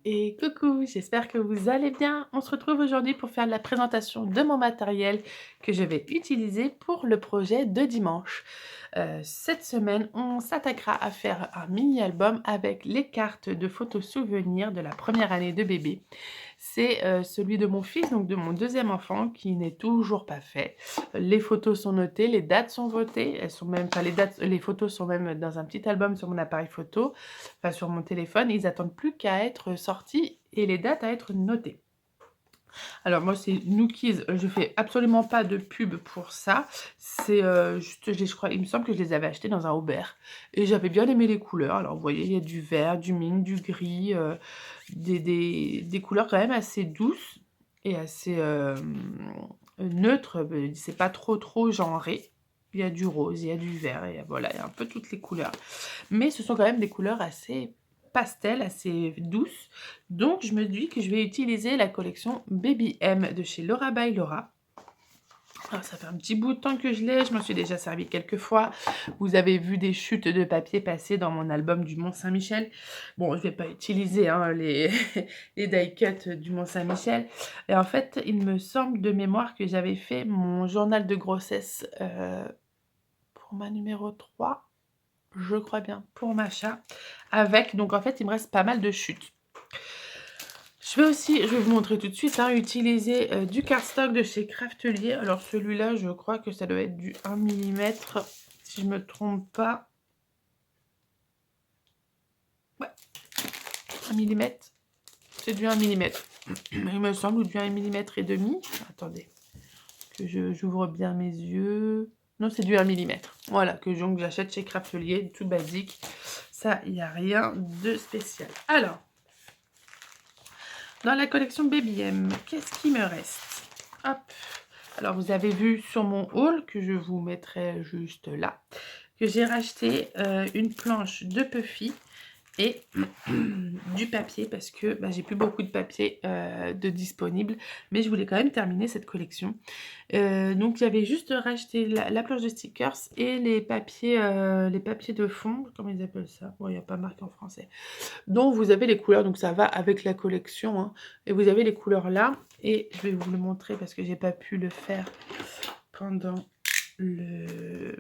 Et coucou, j'espère que vous allez bien. On se retrouve aujourd'hui pour faire la présentation de mon matériel que je vais utiliser pour le projet de dimanche. Cette semaine, on s'attaquera à faire un mini-album avec les cartes de photos souvenirs de la première année de bébé. C'est celui de mon fils, donc de mon deuxième enfant, qui n'est toujours pas fait. Les photos sont notées, les dates sont votées, elles sont même, enfin les photos sont même dans un petit album sur mon appareil photo, enfin sur mon téléphone. Ils attendent plus qu'à être sortis et les dates à être notées. Alors moi c'est Nookies, je fais absolument pas de pub pour ça. C'est juste, je crois, il me semble que je les avais achetés dans un Aubert. Et j'avais bien aimé les couleurs. Alors vous voyez, il y a du vert, du mine, du gris, des couleurs quand même assez douces et assez neutres. C'est pas trop genré. Il y a du rose, il y a du vert, et voilà, il y a un peu toutes les couleurs. Mais ce sont quand même des couleurs assez pastel, assez douces. Donc je me dis que je vais utiliser la collection Baby M de chez Laura by Laura. Alors, ça fait un petit bout de temps que je l'ai, je m'en suis déjà servi quelques fois. Vous avez vu des chutes de papier passer dans mon album du Mont-Saint-Michel. Bon, je ne vais pas utiliser les, les die cuts du Mont-Saint-Michel. Et en fait, il me semble de mémoire que j'avais fait mon journal de grossesse pour ma numéro 3. Je crois bien, pour Macha, avec, donc en fait, il me reste pas mal de chutes. Je vais aussi, je vais vous montrer tout de suite, utiliser du cardstock de chez Craftelier. Alors celui-là, je crois que ça doit être du 1 mm, si je me trompe pas. Ouais, 1 mm, c'est du 1 mm. Il me semble, ou du 1 mm et demi. Attendez, que j'ouvre bien mes yeux. Non, c'est du 1 mm. Voilà, que j'achète chez Craftelier, tout basique. Ça, il n'y a rien de spécial. Alors, dans la collection Baby M, qu'est-ce qui me reste? Hop. Alors, vous avez vu sur mon haul, que je vous mettrai juste là, que j'ai racheté une planche de Puffy et du papier parce que j'ai plus beaucoup de papier de disponible, mais je voulais quand même terminer cette collection. Donc j'avais juste racheté la planche de stickers et les papiers de fond, comment ils appellent ça? Bon, il n'y a pas marqué en français. Donc vous avez les couleurs, donc ça va avec la collection, hein. Et vous avez les couleurs là, et je vais vous le montrer parce que j'ai pas pu le faire pendant le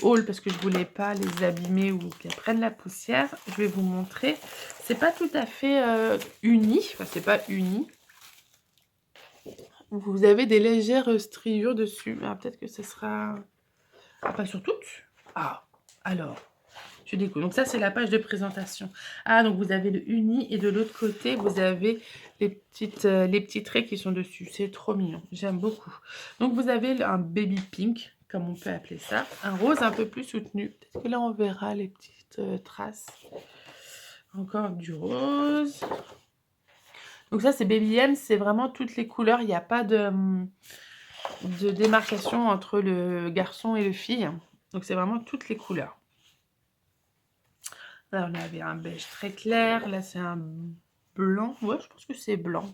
haul parce que je voulais pas les abîmer ou qu'elles prennent la poussière. Je vais vous montrer. C'est pas tout à fait uni, enfin c'est pas uni. Vous avez des légères striures dessus. Alors peut-être que ce sera... Ah, pas sur toutes. Ah, alors, je découvre. Donc ça, c'est la page de présentation. Ah, donc vous avez le uni et de l'autre côté, vous avez les petits traits qui sont dessus. C'est trop mignon. J'aime beaucoup. Donc vous avez un baby pink, comme on peut appeler ça. Un rose un peu plus soutenu. Peut-être que là, on verra les petites traces. Encore du rose. Donc ça, c'est Baby M. C'est vraiment toutes les couleurs. Il n'y a pas de démarcation entre le garçon et le fille. Donc c'est vraiment toutes les couleurs. Là, on avait un beige très clair. Là, c'est un blanc. Ouais, je pense que c'est blanc.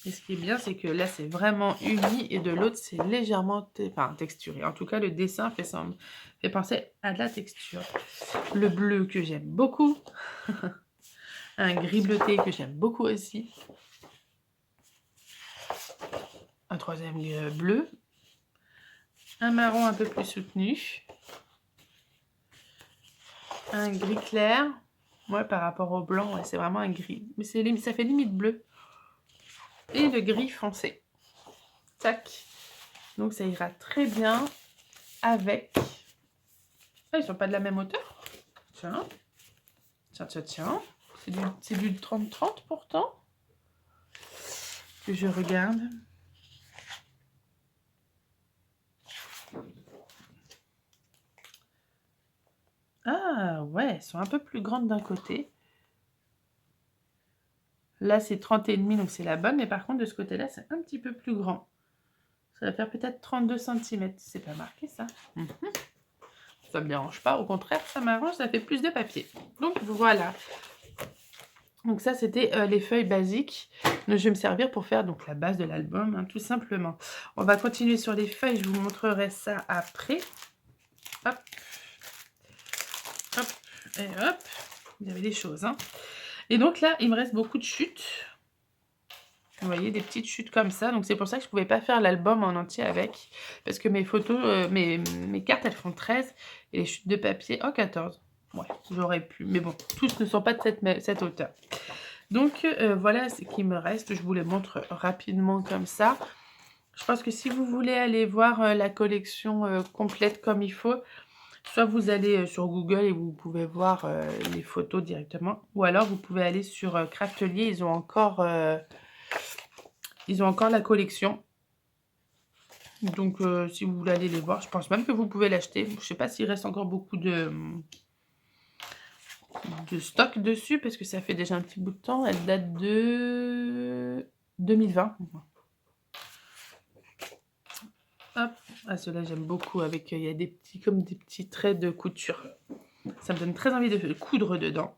Et ce qui est bien, c'est que là, c'est vraiment uni. Et de l'autre, c'est légèrement texturé. En tout cas, le dessin fait penser à de la texture. Le bleu que j'aime beaucoup. Un gris bleuté que j'aime beaucoup aussi. Un troisième bleu. Un marron un peu plus soutenu. Un gris clair. Ouais, par rapport au blanc, ouais, c'est vraiment un gris. Mais ça fait limite bleu. Et le gris foncé. Tac. Donc ça ira très bien avec... Ah, ils sont pas de la même hauteur. Tiens. Tiens. C'est du 30-30 pourtant. Que je regarde. Ah ouais, elles sont un peu plus grandes d'un côté. Là, c'est 30,5, donc c'est la bonne. Mais par contre, de ce côté-là, c'est un petit peu plus grand. Ça va faire peut-être 32 cm. C'est pas marqué, ça. Ça me dérange pas. Au contraire, ça m'arrange. Ça fait plus de papier. Donc, voilà. Donc ça, c'était les feuilles basiques. Donc, je vais me servir pour faire donc la base de l'album, tout simplement. On va continuer sur les feuilles. Je vous montrerai ça après. Hop. Hop. Et hop. il y avait des choses, hein. Et donc là, il me reste beaucoup de chutes. Vous voyez, des petites chutes comme ça. Donc c'est pour ça que je ne pouvais pas faire l'album en entier avec. Parce que mes photos, mes cartes, elles font 13. Et les chutes de papier, oh 14. Ouais, j'aurais pu. Mais bon, tous ne sont pas de cette hauteur. Donc voilà ce qui me reste. Je vous les montre rapidement comme ça. Je pense que si vous voulez aller voir la collection complète comme il faut, soit vous allez sur Google et vous pouvez voir les photos directement. Ou alors vous pouvez aller sur Craftelier. Ils ont encore la collection. Donc si vous voulez aller les voir, je pense même que vous pouvez l'acheter. Je ne sais pas s'il reste encore beaucoup de stock dessus parce que ça fait déjà un petit bout de temps. Elle date de 2020. Hop. Ah, ceux-là j'aime beaucoup avec il y a des petits comme des petits traits de couture. Ça me donne très envie de coudre dedans.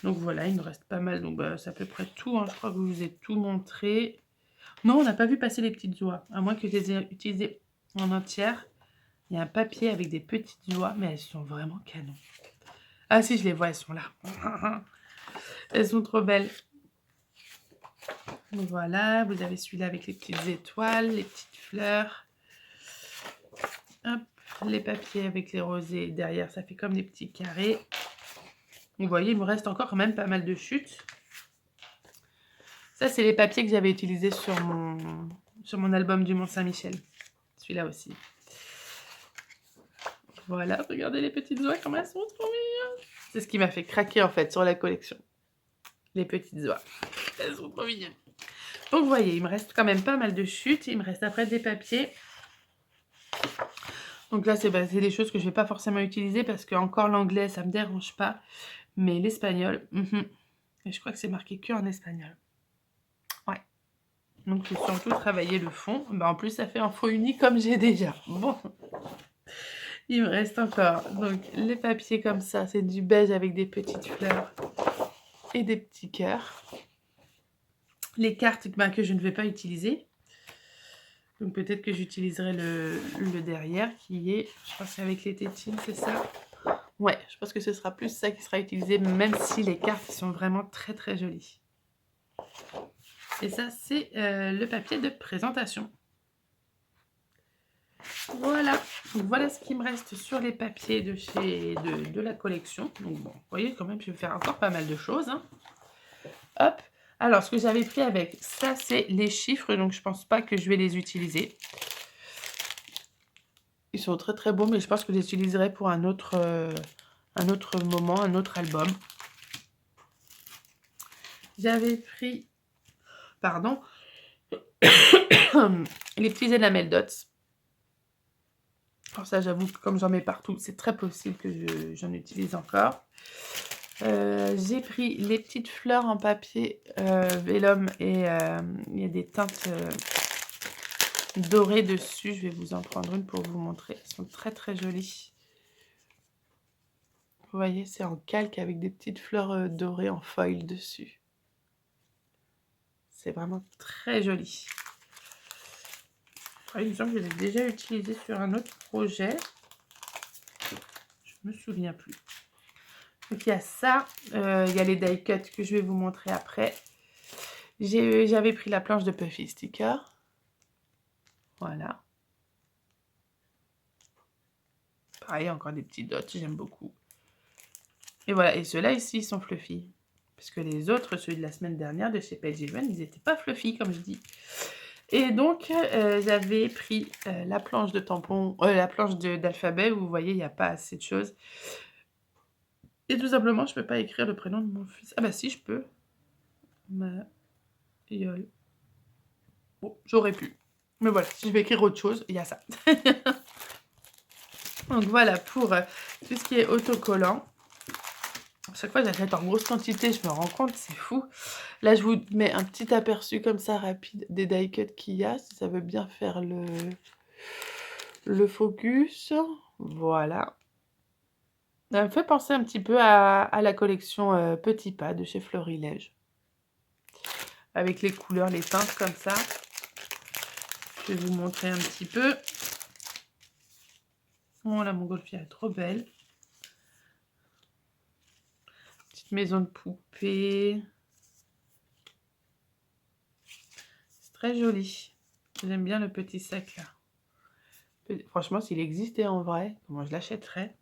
Donc voilà, il me reste pas mal. Donc bah, c'est à peu près tout, hein. Je crois que je vous ai tout montré. Non, on n'a pas vu passer les petites oies, à moins que je les ai utilisées en entière. Il y a un papier avec des petites oies, mais elles sont vraiment canon. Ah si, je les vois, elles sont là. Elles sont trop belles. Donc voilà, vous avez celui-là avec les petites étoiles, les petites fleurs. Hop, les papiers avec les rosés derrière, ça fait comme des petits carrés. Vous voyez, il me reste encore quand même pas mal de chutes. Ça, c'est les papiers que j'avais utilisés sur mon album du Mont-Saint-Michel. Celui-là aussi. Voilà, regardez les petites oies, comme elles sont trop mignonnes. C'est ce qui m'a fait craquer, en fait, sur la collection. Les petites oies. Elles sont trop mignonnes. Donc, vous voyez, il me reste quand même pas mal de chutes. Il me reste après des papiers. Donc là, c'est des choses que je ne vais pas forcément utiliser parce que encore l'anglais, ça ne me dérange pas. Mais l'espagnol, et je crois que c'est marqué que en espagnol. Ouais. Donc, je vais surtout travailler le fond. Bah, en plus, ça fait un faux uni comme j'ai déjà. Bon. Il me reste encore donc les papiers comme ça. C'est du beige avec des petites fleurs et des petits cœurs. Les cartes que je ne vais pas utiliser. Donc, peut-être que j'utiliserai le derrière qui est, je pense qu'avec les tétines, c'est ça. Ouais, je pense que ce sera plus ça qui sera utilisé, même si les cartes sont vraiment très très jolies. Et ça, c'est le papier de présentation. Voilà, donc voilà ce qui me reste sur les papiers de la collection. Donc bon, vous voyez quand même, je vais faire encore pas mal de choses, hein. Hop, alors ce que j'avais pris avec, ça c'est les chiffres, donc je pense pas que je vais les utiliser. Ils sont très très beaux, mais je pense que je les utiliserai pour un autre moment, un autre album. J'avais pris, pardon, les petits enamel dots. Alors ça, j'avoue que comme j'en mets partout, c'est très possible que j'en utilise encore. J'ai pris les petites fleurs en papier vélum et il y a des teintes dorées dessus. Je vais vous en prendre une pour vous montrer. Elles sont très très jolies. Vous voyez, c'est en calque avec des petites fleurs dorées en foil dessus. C'est vraiment très joli. Il me semble que je l'ai déjà utilisé sur un autre projet. Je ne me souviens plus. Donc il y a ça. Il y a les die cuts que je vais vous montrer après. J'avais pris la planche de Puffy Sticker. Voilà. Pareil, encore des petits dots, j'aime beaucoup. Et voilà, et ceux-là ici, ils sont fluffy. Parce que les autres, ceux de la semaine dernière de chez Page Even, ils n'étaient pas fluffy, comme je dis. Et donc, j'avais pris la planche de tampon, la planche d'alphabet, où vous voyez, il n'y a pas assez de choses. Et tout simplement, je ne peux pas écrire le prénom de mon fils. Ah bah si, je peux. Mayol. Bon, j'aurais pu. Mais voilà, si je vais écrire autre chose, il y a ça. Donc voilà, pour tout ce qui est autocollant. À chaque fois, j'achète en grosse quantité, je me rends compte, c'est fou. Là, je vous mets un petit aperçu comme ça, rapide, des die cuts qu'il y a, si ça veut bien faire le focus. Voilà. Ça me fait penser un petit peu à la collection Petit Pas de chez Florilège. Avec les couleurs, les teintes comme ça. Je vais vous montrer un petit peu. Oh, la montgolfière est trop belle. Maison de poupée. C'est très joli. J'aime bien le petit sac là. Franchement, s'il existait en vrai, comment je l'achèterais?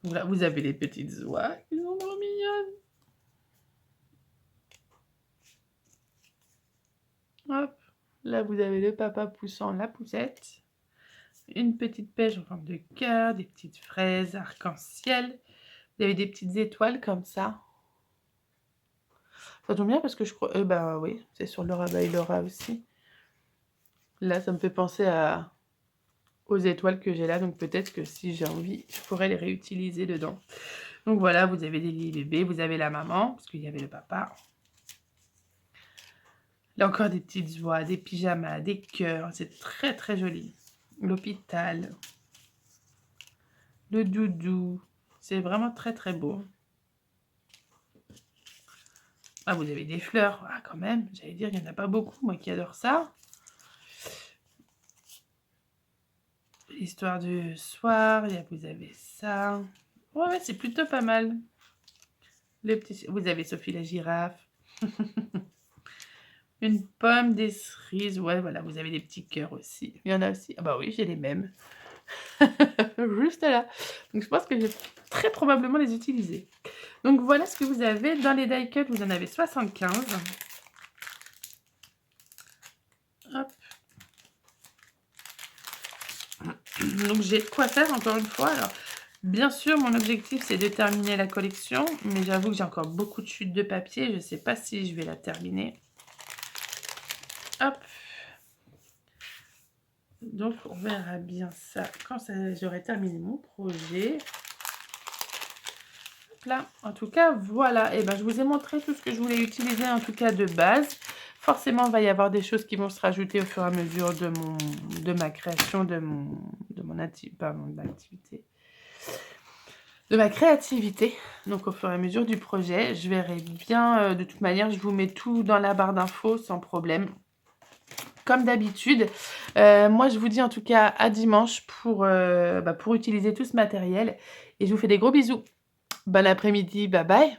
Donc là, vous avez les petites oies qui sont trop mignonnes. Hop, là vous avez le papa poussant la poussette. Une petite pêche en forme de cœur, des petites fraises arc-en-ciel. Vous avez des petites étoiles comme ça. Ça tombe bien parce que je crois... bah oui, c'est sur Laura by Laura aussi. Là, ça me fait penser aux étoiles que j'ai là. Donc peut-être que si j'ai envie, je pourrais les réutiliser dedans. Donc voilà, vous avez des lits bébés, vous avez la maman, parce qu'il y avait le papa. Là encore des petites oies, des pyjamas, des cœurs. C'est très très joli. L'hôpital. Le doudou. C'est vraiment très très beau. Ah, vous avez des fleurs. Ah, quand même. J'allais dire, il n'y en a pas beaucoup, moi qui adore ça. L'histoire du soir. Vous avez ça. Ouais, c'est plutôt pas mal. Vous avez Sophie la girafe. Une pomme, des cerises. Ouais, voilà, vous avez des petits cœurs aussi. Il y en a aussi. Ah bah oui, j'ai les mêmes. Juste là. Donc je pense que je vais très probablement les utiliser. Donc voilà ce que vous avez. Dans les die cut, vous en avez 75. Hop. Donc j'ai de quoi faire encore une fois. Alors, bien sûr, mon objectif c'est de terminer la collection. Mais j'avoue que j'ai encore beaucoup de chutes de papier. Je ne sais pas si je vais la terminer. Hop. Donc on verra bien ça quand j'aurai terminé mon projet. Là, en tout cas, voilà. Et ben, je vous ai montré tout ce que je voulais utiliser, en tout cas de base. Forcément, il va y avoir des choses qui vont se rajouter au fur et à mesure de ma création, de ma créativité. Donc, au fur et à mesure du projet, je verrai bien. De toute manière, je vous mets tout dans la barre d'infos sans problème. Comme d'habitude. Moi, je vous dis en tout cas à dimanche pour utiliser tout ce matériel. Et je vous fais des gros bisous. Bon après-midi, bye bye.